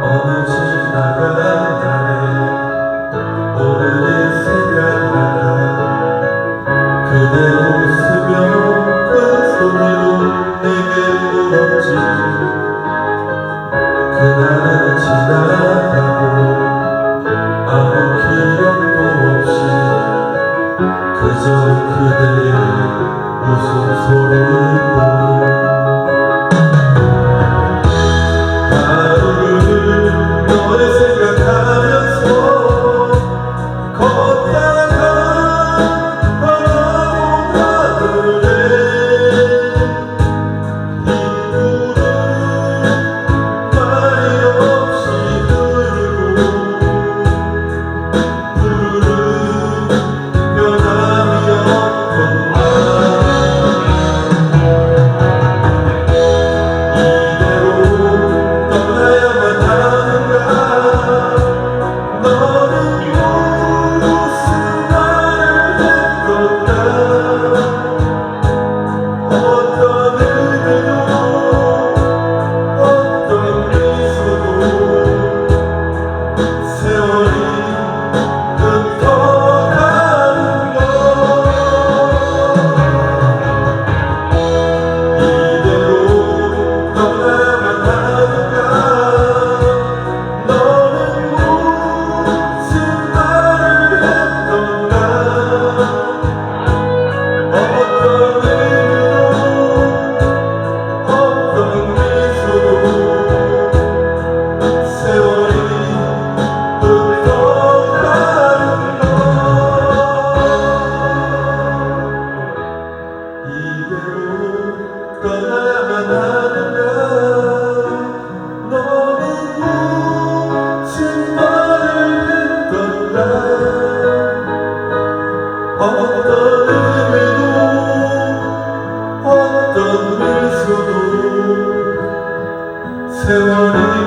어느 지나간 날에 오늘의 새벽마다 그대 웃으며 큰 소리로 내게 물었지. 그날은 지나가고 아무 기억도 없이 그저 그대의 웃음소리뿐. 너를 생각하면서 걷다가 바라본 하늘에 흰구름 말이 없이 흐르고 푸른 변함이었던 날 이대로 떠나야만 하는가. 너는 무슨 말을 했던가. 어떤 의미도 어떤 미소도 세월이 흩어가는 것. 이대로 떠나야만 하는가. 너는 무슨 말을 했던가. 어떤 의미도 어떤 미소도 세월이 흩어가는 것. 이대로 떠나야만 하는가. 너는 무슨 말을 했던가. 어떤 의미도 어떤 미소도 세월이